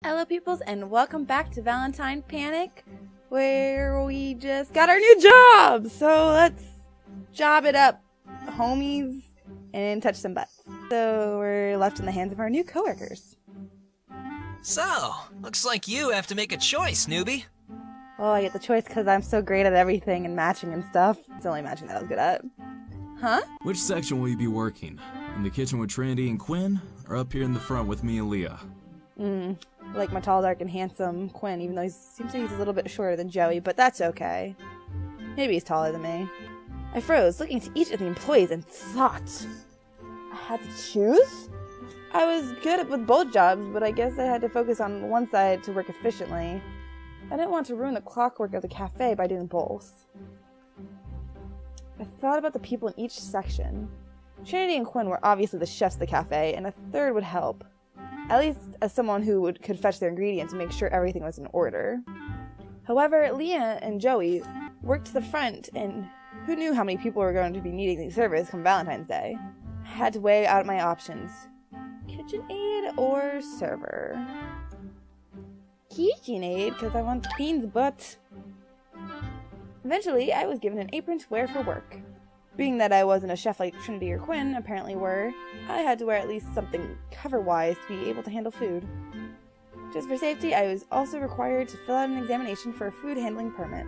Hello peoples, and welcome back to Valentine Panic, where we just got our new job! So let's job it up, homies, and touch some butts. So we're left in the hands of our new coworkers. So, looks like you have to make a choice, newbie. Oh, I get the choice because I'm so great at everything and matching and stuff. It's only matching that I was good at. Huh? Which section will you be working? In the kitchen with Trinity and Quinn, or up here in the front with me and Leah? Like my tall, dark, and handsome Quinn, even though he seems like he's a little bit shorter than Joey, but that's okay. Maybe he's taller than me. I froze, looking to each of the employees, and thought, I had to choose? I was good with both jobs, but I guess I had to focus on one side to work efficiently. I didn't want to ruin the clockwork of the cafe by doing both. I thought about the people in each section. Trinity and Quinn were obviously the chefs of the cafe, and a third would help. At least as someone who could fetch their ingredients and make sure everything was in order. However, Leah and Joey worked to the front, and who knew how many people were going to be needing the service come Valentine's Day? I had to weigh out my options. Kitchen aide or server? Kitchen aide, because I want Queen's butt. Eventually, I was given an apron to wear for work. Being that I wasn't a chef like Trinity or Quinn apparently were, I had to wear at least something cover-wise to be able to handle food. Just for safety, I was also required to fill out an examination for a food handling permit.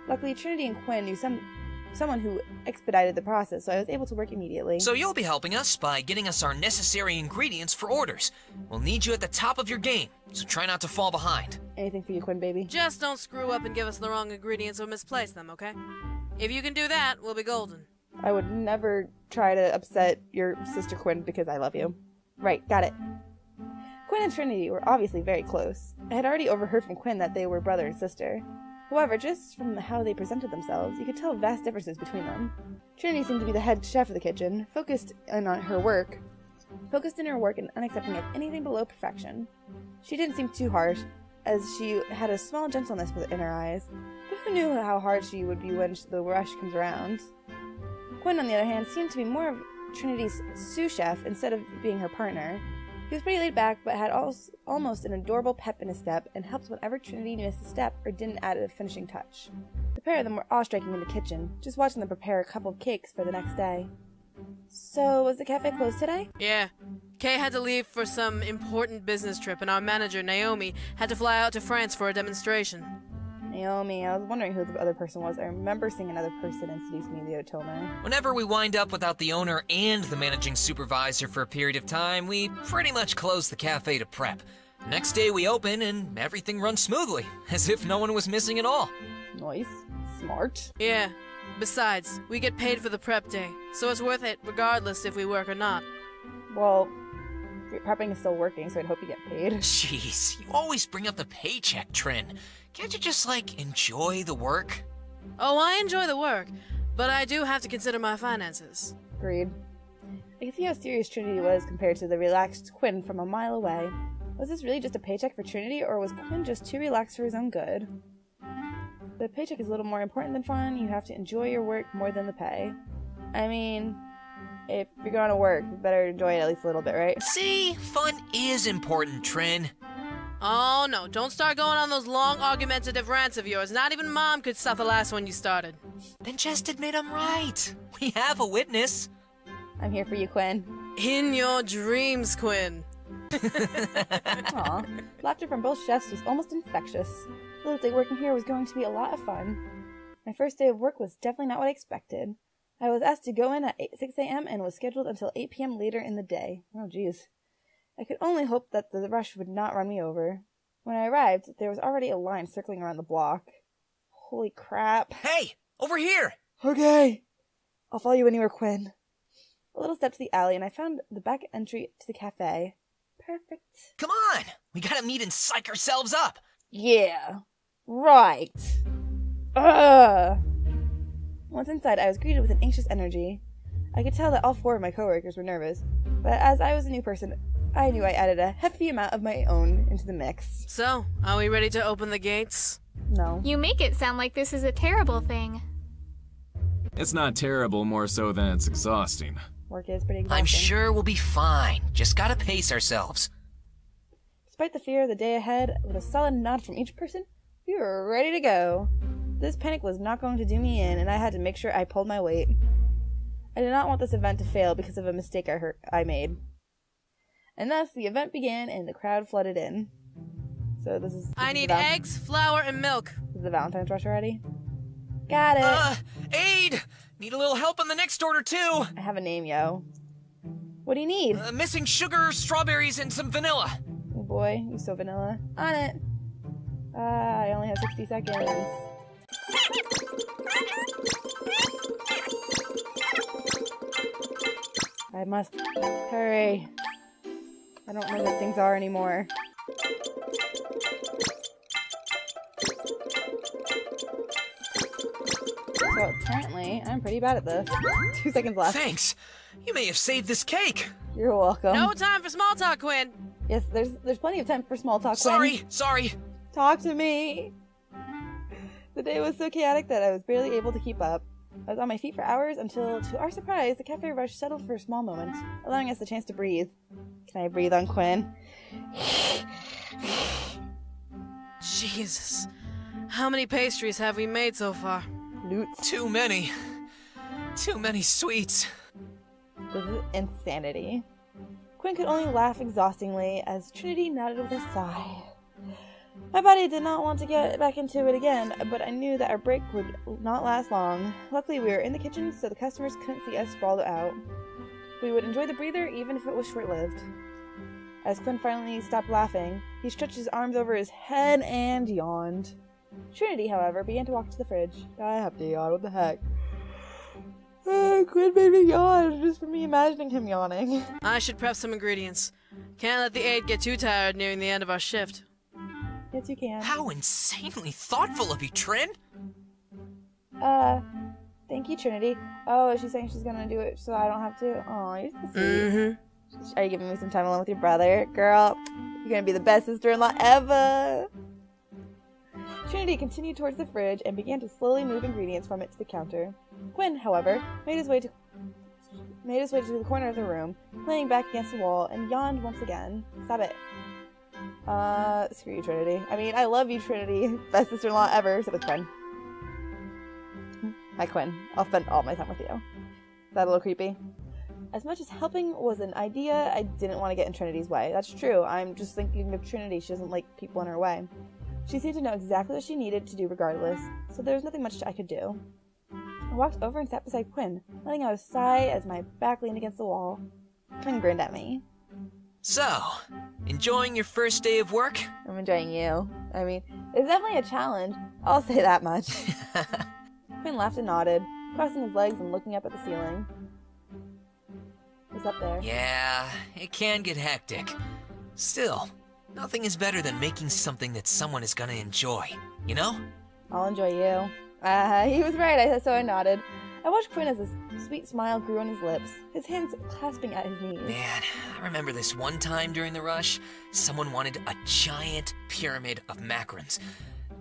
Luckily, Trinity and Quinn knew someone who expedited the process, so I was able to work immediately. So you'll be helping us by getting us our necessary ingredients for orders. We'll need you at the top of your game, so try not to fall behind. Anything for you, Quinn, baby? Just don't screw up and give us the wrong ingredients or misplace them, okay? If you can do that, we'll be golden. I would never try to upset your sister Quinn because I love you. Right, got it. Quinn and Trinity were obviously very close. I had already overheard from Quinn that they were brother and sister. However, just from how they presented themselves, you could tell vast differences between them. Trinity seemed to be the head chef of the kitchen, focused in her work and unaccepting of anything below perfection. She didn't seem too harsh, as she had a small gentleness in her eyes, but who knew how hard she would be when the rush comes around. Quinn, on the other hand, seemed to be more of Trinity's sous chef instead of being her partner. He was pretty laid back, but had almost an adorable pep in his step, and helped whenever Trinity missed a step or didn't add a finishing touch. The pair of them were awe-striking in the kitchen, just watching them prepare a couple of cakes for the next day. So, was the cafe closed today? Yeah. Kay had to leave for some important business trip, and our manager, Naomi, had to fly out to France for a demonstration. Naomi, I was wondering who the other person was. I remember seeing another person introduce me to the Otome. Whenever we wind up without the owner and the managing supervisor for a period of time, we pretty much close the cafe to prep. Next day we open and everything runs smoothly, as if no one was missing at all. Nice. Smart. Yeah. Besides, we get paid for the prep day, so it's worth it regardless if we work or not. Well, prepping is still working, so I'd hope you get paid. Jeez, you always bring up the paycheck, Trin. Can't you just, enjoy the work? Oh, I enjoy the work, but I do have to consider my finances. Agreed. I could see how serious Trinity was compared to the relaxed Quinn from a mile away. Was this really just a paycheck for Trinity, or was Quinn just too relaxed for his own good? The paycheck is a little more important than fun. You have to enjoy your work more than the pay. I mean, if you're going to work, you better enjoy it at least a little bit, right? See? Fun is important, Trin. Oh no, don't start going on those long argumentative rants of yours. Not even Mom could stop the last one you started. Then just admit I'm right. We have a witness. I'm here for you, Quinn. In your dreams, Quinn. Aw, laughter from both chefs was almost infectious. It looked like working here was going to be a lot of fun. My first day of work was definitely not what I expected. I was asked to go in at 6 a.m. and was scheduled until 8 p.m. later in the day. Oh, geez. I could only hope that the rush would not run me over. When I arrived, there was already a line circling around the block. Holy crap. Hey, over here! Okay. I'll follow you anywhere, Quinn. A little step to the alley, and I found the back entry to the cafe. Perfect. Come on! We gotta meet and psych ourselves up! Yeah. Right. Ugh. Once inside, I was greeted with an anxious energy. I could tell that all 4 of my coworkers were nervous, but as I was a new person, I knew I added a hefty amount of my own into the mix. So, are we ready to open the gates? No. You make it sound like this is a terrible thing. It's not terrible, more so than it's exhausting. Work is pretty exhausting. I'm sure we'll be fine. Just gotta pace ourselves. Despite the fear of the day ahead, with a solid nod from each person, we were ready to go. This panic was not going to do me in, and I had to make sure I pulled my weight. I did not want this event to fail because of a mistake I made. And thus, the event began, and the crowd flooded in. So this is... I need eggs, flour, and milk. Is the Valentine's rush already? Got it! Aid! Need a little help on the next order, too! I have a name, yo. What do you need? Missing sugar, strawberries, and some vanilla. Oh boy, you so vanilla. On it! I only have 60 seconds. I must hurry. I don't know what things are anymore. So apparently, I'm pretty bad at this. 2 seconds left. Thanks. You may have saved this cake. You're welcome. No time for small talk, Quinn. Yes, there's plenty of time for small talk, Quinn. Sorry. Talk to me. The day was so chaotic that I was barely able to keep up. I was on my feet for hours until, to our surprise, the cafe rush settled for a small moment, allowing us the chance to breathe. Can I breathe on Quinn? Jesus. How many pastries have we made so far? Loot. Too many. Too many sweets. This is insanity. Quinn could only laugh exhaustingly as Trinity nodded with a sigh. My body did not want to get back into it again, but I knew that our break would not last long. Luckily, we were in the kitchen, so the customers couldn't see us sprawled out. We would enjoy the breather, even if it was short-lived. As Quinn finally stopped laughing, he stretched his arms over his head and yawned. Trinity, however, began to walk to the fridge. I have to yawn, what the heck? Quinn made me yawn, just for me imagining him yawning. I should prep some ingredients. Can't let the aide get too tired nearing the end of our shift. Yes, you can. How insanely thoughtful of you, Trin! Thank you, Trinity. Oh, she's saying she's gonna do it so I don't have to? Oh, you're so sweet. Mm-hmm. Are you giving me some time alone with your brother? Girl, you're gonna be the best sister-in-law ever! Trinity continued towards the fridge and began to slowly move ingredients from it to the counter. Quinn, however, made his way to the corner of the room, laying back against the wall, and yawned once again. Stop it. Screw you, Trinity. I mean, I love you, Trinity. Best sister-in-law ever, except with Quinn. Hi, Quinn. I'll spend all my time with you. Is that a little creepy? As much as helping was an idea, I didn't want to get in Trinity's way. That's true. I'm just thinking of Trinity. She doesn't like people in her way. She seemed to know exactly what she needed to do regardless, so there was nothing much I could do. I walked over and sat beside Quinn, letting out a sigh as my back leaned against the wall. Quinn grinned at me. So, enjoying your first day of work? I'm enjoying you. I mean, it's definitely a challenge. I'll say that much. Quinn laughed and nodded, crossing his legs and looking up at the ceiling. What's up there? Yeah, it can get hectic. Still, nothing is better than making something that someone is gonna enjoy, you know? I'll enjoy you. He was right, so I nodded. I watched Quinn as a sweet smile grew on his lips, his hands clasping at his knees. Man, I remember this one time during the rush, someone wanted a giant pyramid of macarons.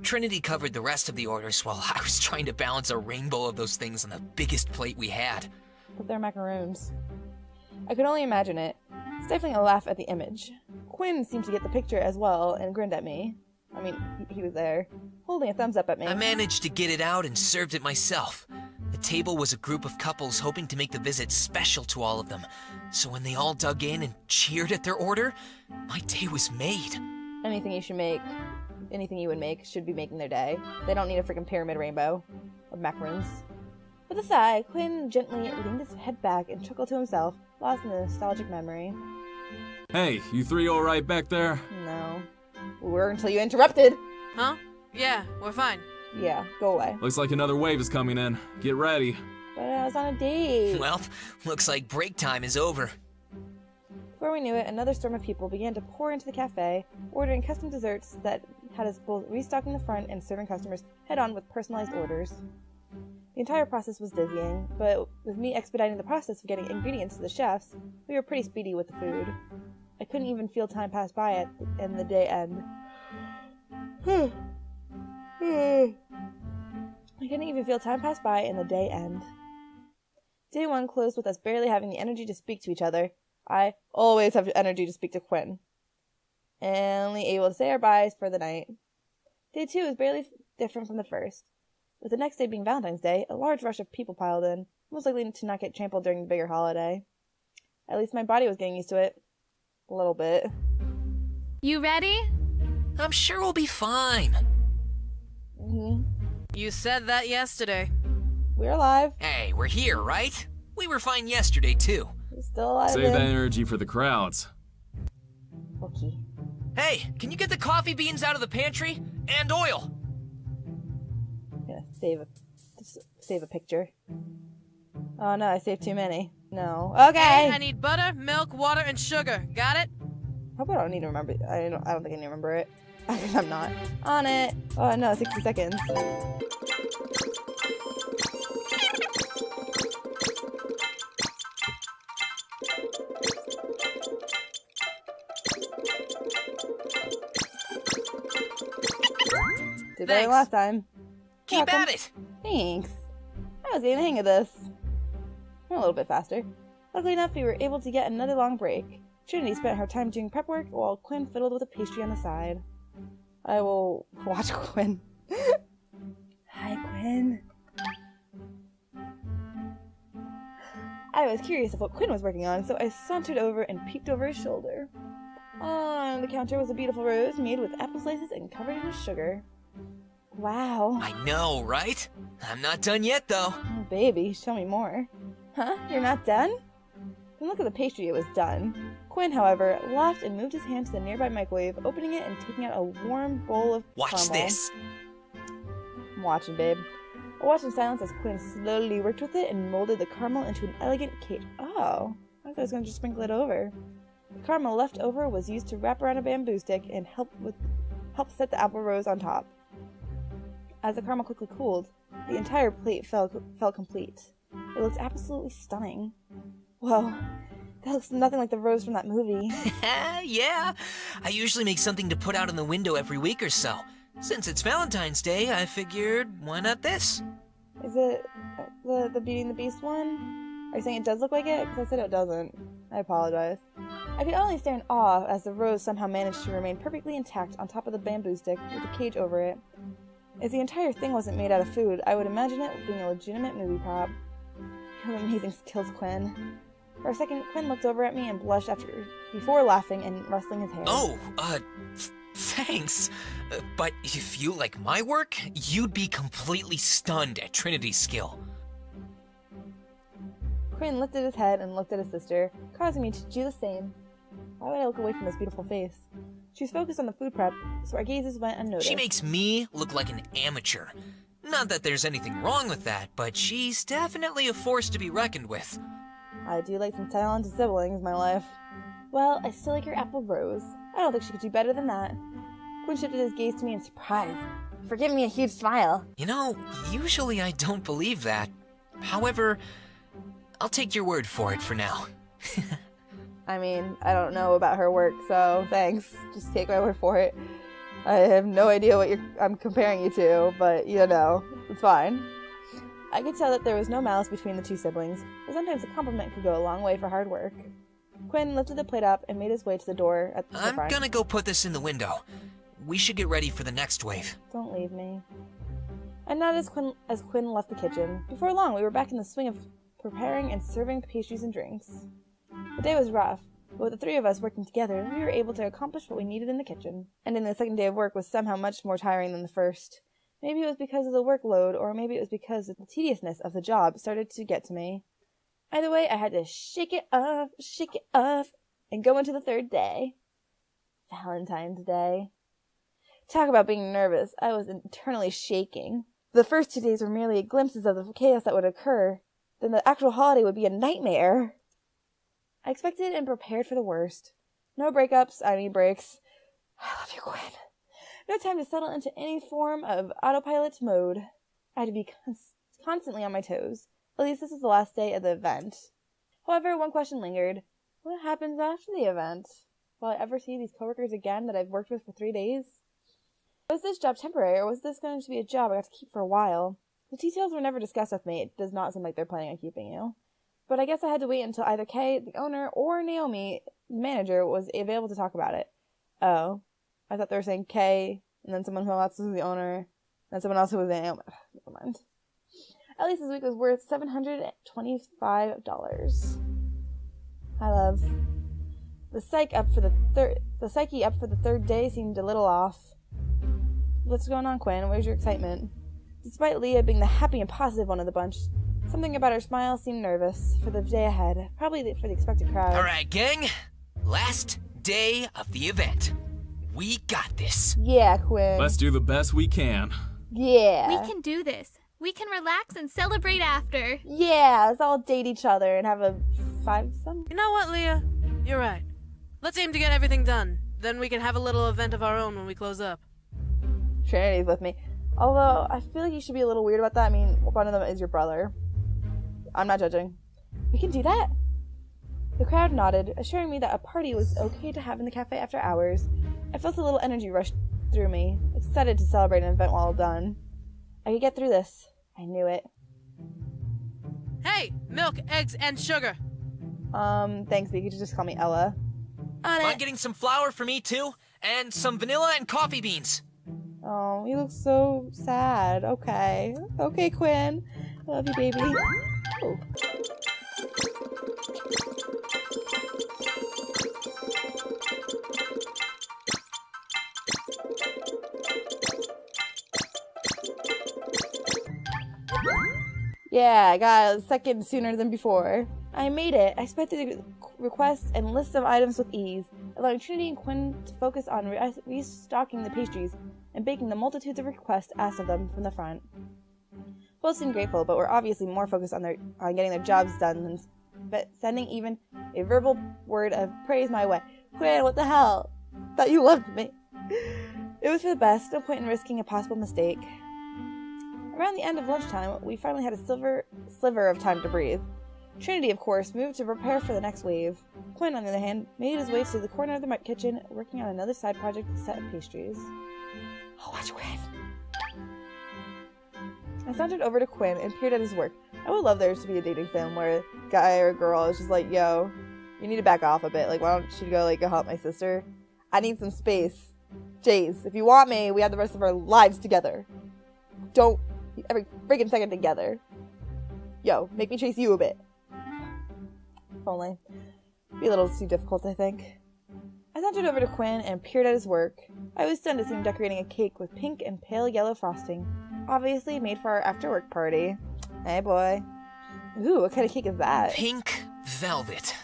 Trinity covered the rest of the orders while I was trying to balance a rainbow of those things on the biggest plate we had. But they're macaroons. I could only imagine it, stifling a laugh at the image. Quinn seemed to get the picture as well and grinned at me. I mean, he was there, holding a thumbs up at me. I managed to get it out and served it myself. The table was a group of couples hoping to make the visit special to all of them. So when they all dug in and cheered at their order, my day was made. Anything you would make should be making their day. They don't need a freaking pyramid rainbow of macarons. With a sigh, Quinn gently leaned his head back and chuckled to himself, lost in a nostalgic memory. Hey, you three all right back there? No. We were until you interrupted. Huh? Yeah, we're fine. Yeah, go away. Looks like another wave is coming in. Get ready. But I was on a date. Well, looks like break time is over. Before we knew it, another storm of people began to pour into the cafe, ordering custom desserts that had us both restocking the front and serving customers head-on with personalized orders. The entire process was dizzying, but with me expediting the process of getting ingredients to the chefs, we were pretty speedy with the food. I couldn't even feel time pass by and the day end. I couldn't even feel time pass by and the day end. Day one closed with us barely having the energy to speak to each other. I always have energy to speak to Quinn. only able to say our byes for the night. Day 2 was barely different from the first. With the next day being Valentine's Day, a large rush of people piled in, most likely to not get trampled during the bigger holiday. At least my body was getting used to it. A little bit. You ready? I'm sure we'll be fine. You said that yesterday. We're alive. Hey, we're here, right? We were fine yesterday, too. We're still alive. Save that energy for the crowds. Okay. Hey, can you get the coffee beans out of the pantry? And oil. I'm gonna save a picture. Oh no, I saved too many. No. Okay. Hey, I need butter, milk, water, and sugar. Got it? Hope I don't need to remember. I don't think I need to remember it. I guess I'm not. On it. Oh no, 60 seconds. Did better than last time. Keep at it. Thanks. I was getting the hang of this. A little bit faster. Luckily enough, we were able to get another long break. Trinity spent her time doing prep work while Quinn fiddled with a pastry on the side. I will watch Quinn. Hi, Quinn. I was curious of what Quinn was working on, so I sauntered over and peeked over his shoulder. On the counter was a beautiful rose made with apple slices and covered in sugar. Wow. I know, right? I'm not done yet, though. Oh, baby, show me more. Huh? You're not done? Then look at the pastry, it was done. Quinn, however, laughed and moved his hand to the nearby microwave, opening it and taking out a warm bowl of Watch caramel. this. I'm watching, babe. I watched in silence as Quinn slowly worked with it and molded the caramel into an elegant cake. Oh, I thought I was going to just sprinkle it over. The caramel left over was used to wrap around a bamboo stick and help set the apple rose on top. As the caramel quickly cooled, the entire plate felt complete. It looks absolutely stunning. Whoa, that looks nothing like the rose from that movie. Yeah, I usually make something to put out in the window every week or so. Since it's Valentine's Day, I figured, why not this? Is it the Beauty and the Beast one? Are you saying it does look like it? Because I said it doesn't. I apologize. I could only stare in awe as the rose somehow managed to remain perfectly intact on top of the bamboo stick with a cage over it. If the entire thing wasn't made out of food, I would imagine it being a legitimate movie prop. You have amazing skills, Quinn. For a second, Quinn looked over at me and blushed before laughing and rustling his hair. Oh, thanks. But if you like my work, you'd be completely stunned at Trinity's skill. Quinn lifted his head and looked at his sister, causing me to do the same. Why would I look away from this beautiful face? She was focused on the food prep, so our gazes went unnoticed. She makes me look like an amateur. Not that there's anything wrong with that, but she's definitely a force to be reckoned with. I do like some talented siblings in my life. Well, I still like your apple rose. I don't think she could do better than that. Quinn shifted his gaze to me in surprise, for giving me a huge smile. You know, usually I don't believe that. However, I'll take your word for it for now. I mean, I don't know about her work, so thanks. Just take my word for it. I have no idea what I'm comparing you to, but you know, it's fine. I could tell that there was no malice between the two siblings, but sometimes a compliment could go a long way for hard work. Quinn lifted the plate up and made his way to the door at the front. I'm gonna go put this in the window. We should get ready for the next wave. Don't leave me. I nodded as Quinn left the kitchen. Before long, we were back in the swing of preparing and serving pastries and drinks. The day was rough, but with the three of us working together, we were able to accomplish what we needed in the kitchen. Ending the second day of work was somehow much more tiring than the first. Maybe it was because of the workload, or maybe it was because the tediousness of the job started to get to me. Either way, I had to shake it off, and go into the third day. Valentine's Day. Talk about being nervous. I was internally shaking. The first 2 days were merely glimpses of the chaos that would occur. Then the actual holiday would be a nightmare. I expected and prepared for the worst. No breakups, I need breaks. I love you, Quinn. No time to settle into any form of autopilot mode. I had to be constantly on my toes. At least this is the last day of the event. However, one question lingered. What happens after the event? Will I ever see these coworkers again that I've worked with for 3 days? Was this job temporary, or was this going to be a job I got to keep for a while? The details were never discussed with me. It does not seem like they're planning on keeping you. But I guess I had to wait until either Kay, the owner, or Naomi, the manager, was available to talk about it. Oh. I thought they were saying K, and then someone who else was the owner, and someone else who was the Naomi. Never mind. At least this week was worth $725. Hi, loves. The psyche up for the third day seemed a little off. What's going on, Quinn? Where's your excitement? Despite Leah being the happy and positive one of the bunch, something about her smile seemed nervous for the day ahead, probably for the expected crowd. All right, gang. Last day of the event. We got this. Yeah, Quinn. Let's do the best we can. Yeah. We can do this. We can relax and celebrate after. Yeah, let's all date each other and have a five-some. You know what, Leah? You're right. Let's aim to get everything done. Then we can have a little event of our own when we close up. Trinity's with me. Although, I feel like you should be a little weird about that. I mean, one of them is your brother. I'm not judging. We can do that? The crowd nodded, assuring me that a party was okay to have in the cafe after hours. I felt a little energy rush through me, excited to celebrate an event while done. I could get through this. I knew it. Hey! Milk, eggs, and sugar! Thanks, but you could just call me Ella. I'm getting some flour for me, too, and some vanilla and coffee beans. Oh, you look so sad. Okay. Okay, Quinn. I love you, baby. Oh. Yeah, I got a second sooner than before. I made it. I sped through the requests and lists of items with ease, allowing Trinity and Quinn to focus on restocking the pastries and baking the multitudes of requests asked of them from the front. Both seemed grateful, but were obviously more focused on getting their jobs done than sending even a verbal word of praise my way. Quinn, what the hell? Thought you loved me. It was for the best. No point in risking a possible mistake. Around the end of lunchtime, we finally had a sliver of time to breathe. Trinity, of course, moved to prepare for the next wave. Quinn, on the other hand, made his way to the corner of the kitchen, working on another side project, a set of pastries. Oh, watch Quinn! I sauntered over to Quinn and peered at his work. I would love there to be a dating film where a guy or a girl is just like, yo, you need to back off a bit. Like, why don't you go help my sister? I need some space. Jace, if you want me, we have the rest of our lives together. Don't every friggin' second together. Yo, make me chase you a bit. If only. Be a little too difficult, I think. I sauntered over to Quinn and peered at his work. I was stunned to see him decorating a cake with pink and pale yellow frosting. Obviously made for our after-work party. Hey, boy. Ooh, what kind of cake is that? Pink velvet.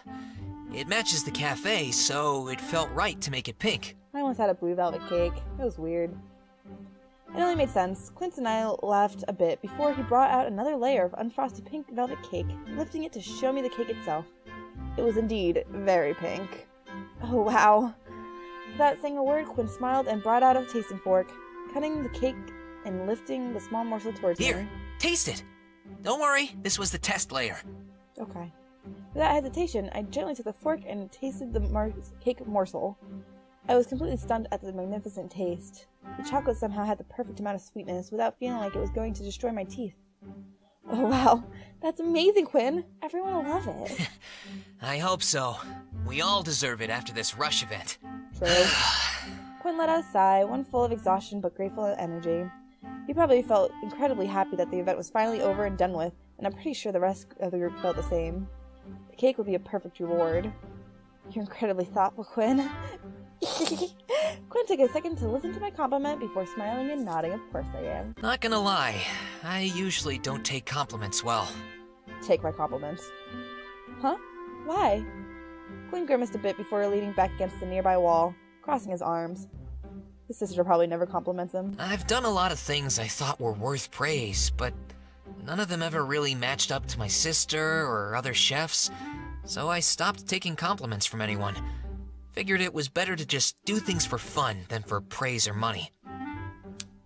It matches the cafe, so it felt right to make it pink. I once had a blue velvet cake. It was weird. It only made sense. Quince and I laughed a bit before he brought out another layer of unfrosted pink velvet cake, lifting it to show me the cake itself. It was indeed very pink. Oh, wow. Without saying a word, Quinn smiled and brought out a tasting fork, cutting the cake and lifting the small morsel towards me. Here, taste it. Don't worry, this was the test layer. Okay. Without hesitation, I gently took the fork and tasted the cake morsel. I was completely stunned at the magnificent taste. The chocolate somehow had the perfect amount of sweetness without feeling like it was going to destroy my teeth. Oh wow, that's amazing, Quinn. Everyone will love it. I hope so. We all deserve it after this rush event. True. Quinn let out a sigh, one full of exhaustion but grateful energy. He probably felt incredibly happy that the event was finally over and done with, and I'm pretty sure the rest of the group felt the same. The cake would be a perfect reward. You're incredibly thoughtful, Quinn. Quinn took a second to listen to my compliment before smiling and nodding. Of course I am. Not gonna lie, I usually don't take compliments well. Take my compliments. Huh? Why? Quinn grimaced a bit before leaning back against the nearby wall, crossing his arms. His sister probably never compliments him. I've done a lot of things I thought were worth praise, but none of them ever really matched up to my sister or other chefs, so I stopped taking compliments from anyone. Figured it was better to just do things for fun than for praise or money.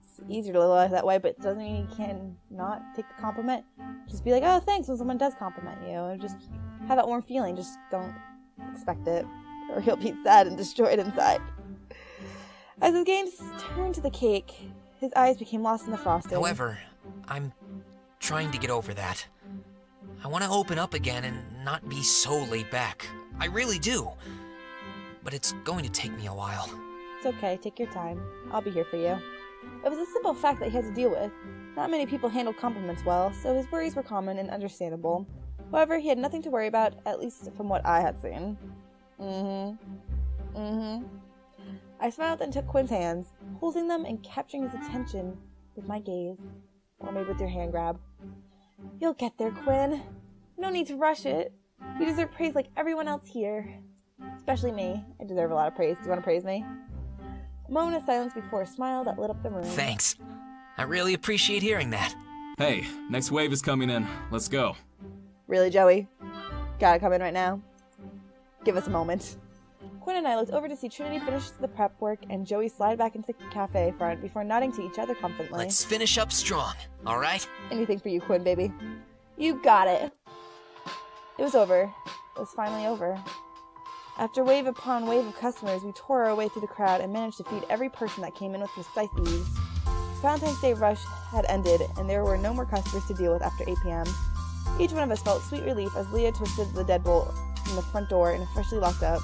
It's easier to live that way, but it doesn't mean you can not take the compliment. Just be like, oh, thanks when someone does compliment you. And just have that warm feeling. Just don't expect it, or you'll be sad and destroyed inside. As his gaze turned to the cake, his eyes became lost in the frosting. However, I'm trying to get over that. I want to open up again and not be so laid back. I really do. But it's going to take me a while. It's okay, take your time. I'll be here for you. It was a simple fact that he had to deal with. Not many people handle compliments well, so his worries were common and understandable. However, he had nothing to worry about, at least from what I had seen. I smiled and took Quinn's hands, holding them and capturing his attention with my gaze. Or maybe with your hand grab. You'll get there, Quinn. No need to rush it. You deserve praise like everyone else here. Especially me. I deserve a lot of praise. Do you want to praise me? A moment of silence before a smile that lit up the room. Thanks. I really appreciate hearing that. Hey, next wave is coming in. Let's go. Really, Joey? Gotta come in right now? Give us a moment. Quinn and I looked over to see Trinity finish the prep work and Joey slide back into the cafe front before nodding to each other confidently. Let's finish up strong, alright? Anything for you, Quinn, baby. You got it. It was over. It was finally over. After wave upon wave of customers, we tore our way through the crowd and managed to feed every person that came in with precise ease. Valentine's Day rush had ended, and there were no more customers to deal with after 8 p.m. Each one of us felt sweet relief as Leah twisted the deadbolt from the front door and officially locked up.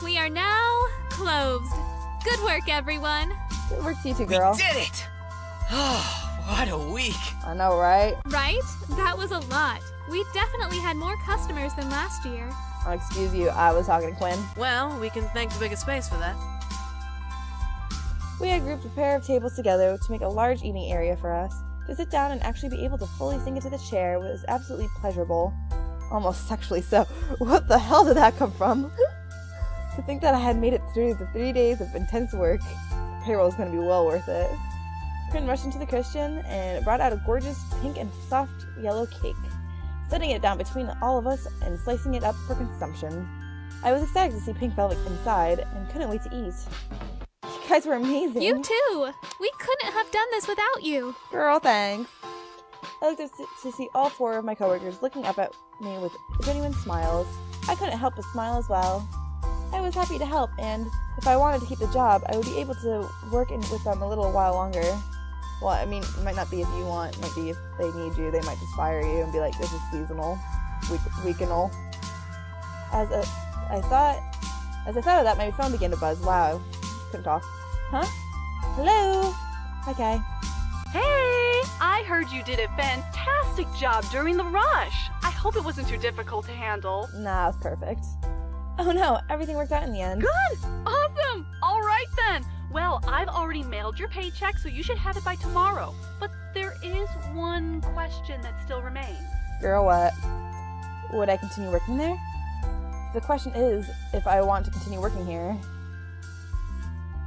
We are now closed. Good work, everyone. Good work to you two, girl. We did it! Oh, what a week. I know, right? Right? That was a lot. We definitely had more customers than last year. Oh, excuse you, I was talking to Quinn. Well, we can thank the biggest space for that. We had grouped a pair of tables together to make a large eating area for us. To sit down and actually be able to fully sink into the chair was absolutely pleasurable. Almost sexually so. What the hell did that come from? To think that I had made it through the 3 days of intense work, the payroll was going to be well worth it. Quinn rushed into the kitchen and brought out a gorgeous pink and soft yellow cake, setting it down between all of us and slicing it up for consumption. I was excited to see pink velvet inside and couldn't wait to eat. You guys were amazing. You too. We couldn't have done this without you. Girl, thanks. I looked up to see all 4 of my coworkers looking up at me with genuine smiles. I couldn't help but smile as well. I was happy to help, and if I wanted to keep the job, I would be able to work with them a little while longer. Well, I mean, it might not be if you want, it might be if they need you, they might just fire you and be like, this is seasonal, weekenal. As I thought of that, my phone began to buzz. Wow, couldn't talk. Huh? Hello? Okay. Hey! I heard you did a fantastic job during the rush. I hope it wasn't too difficult to handle. Nah, it was perfect. Oh no, everything worked out in the end. Good! Awesome! Alright then! Well, I've already mailed your paycheck, so you should have it by tomorrow. But there is one question that still remains. Girl, what? Would I continue working there? The question is if I want to continue working here.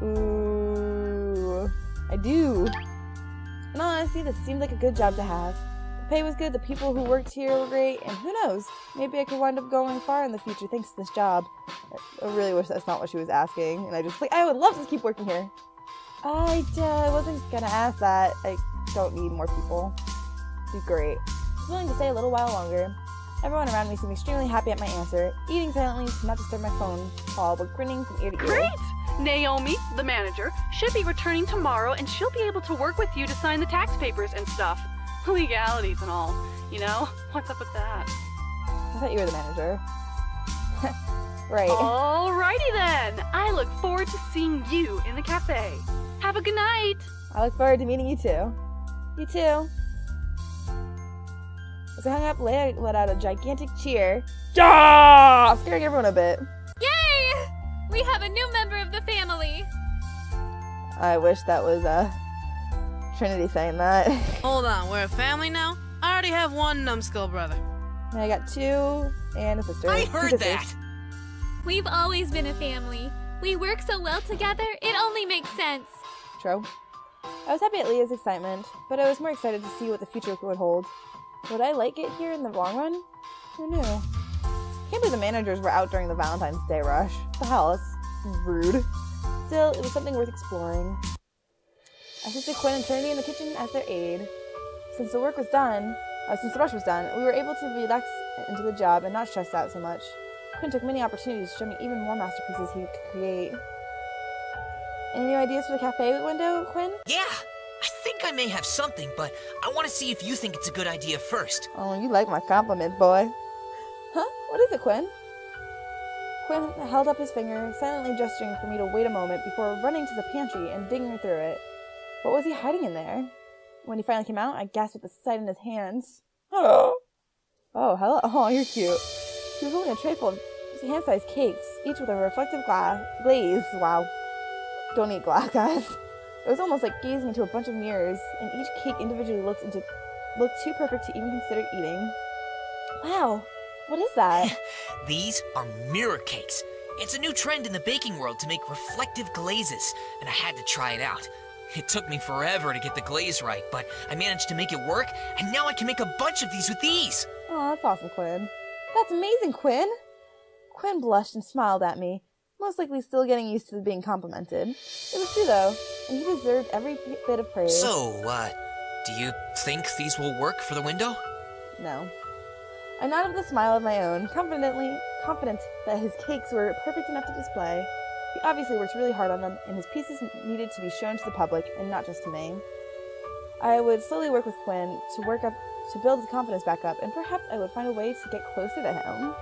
Ooh, I do. In all honesty, this seemed like a good job to have. The pay was good, the people who worked here were great, and who knows, maybe I could wind up going far in the future thanks to this job. I really wish that's not what she was asking, and I would love to keep working here. I wasn't gonna ask that. I don't need more people. Do great. I was willing to stay a little while longer. Everyone around me seemed extremely happy at my answer, eating silently to not disturb my phone call, but grinning from ear to ear. Great! Naomi, the manager, should be returning tomorrow, and she'll be able to work with you to sign the tax papers and stuff. Legalities and all. You know? What's up with that? I thought you were the manager. Right. Alrighty then! I look forward to seeing you in the cafe. Have a good night! I look forward to meeting you too. You too. As I hung up, Leia let out a gigantic cheer. Yeah! Scaring everyone a bit. Yay! We have a new member of the family. I wish that was Trinity saying that. Hold on, we're a family now? I already have one numbskull brother. And I got 2 and a sister. I 2 heard sisters. that! We've always been a family. We work so well together, it only makes sense. True. I was happy at Leah's excitement, but I was more excited to see what the future would hold. Would I like it here in the long run? Who knew? Can't believe the managers were out during the Valentine's Day rush. What the hell? That's rude. Still, it was something worth exploring. I assisted Quinn and Trinity in the kitchen as their aide. Since the rush was done, we were able to relax into the job and not stress out so much. Quinn took many opportunities to show me even more masterpieces he could create. Any new ideas for the cafe window, Quinn? Yeah! I think I may have something, but I want to see if you think it's a good idea first. Oh, you like my compliments, boy. Huh? What is it, Quinn? Quinn held up his finger, silently gesturing for me to wait a moment before running to the pantry and digging through it. What was he hiding in there? When he finally came out, I gasped at the sight in his hands. Oh, hello. Oh, you're cute. He was holding a tray full of hand-sized cakes, each with a reflective glaze. Wow. Don't eat glass, guys. It was almost like gazing into a bunch of mirrors, and each cake individually looked too perfect to even consider eating. Wow. What is that? These are mirror cakes. It's a new trend in the baking world to make reflective glazes, and I had to try it out. It took me forever to get the glaze right, but I managed to make it work, and now I can make a bunch of these with ease. Oh, that's awesome, Quinn. That's amazing, Quinn! Quinn blushed and smiled at me, most likely still getting used to being complimented. It was true, though, and he deserved every bit of praise. So, do you think these will work for the window? No. I nodded with a smile of my own, confident that his cakes were perfect enough to display. He obviously worked really hard on them, and his pieces needed to be shown to the public, and not just to me. I would slowly work with Quinn to build his confidence back up, and perhaps I would find a way to get closer to him.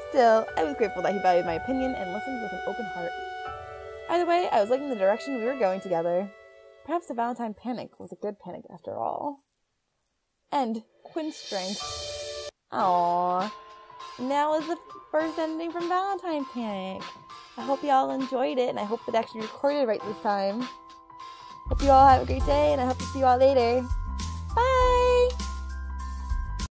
Still, I was grateful that he valued my opinion and listened with an open heart. Either way, I was liking the direction we were going together. Perhaps the Valentine panic was a good panic after all. End. Quinn's strength. Aww. And that was the first ending from Valentine Panic. I hope y'all enjoyed it, and I hope it actually recorded right this time. Hope you all have a great day, and I hope to see you all later.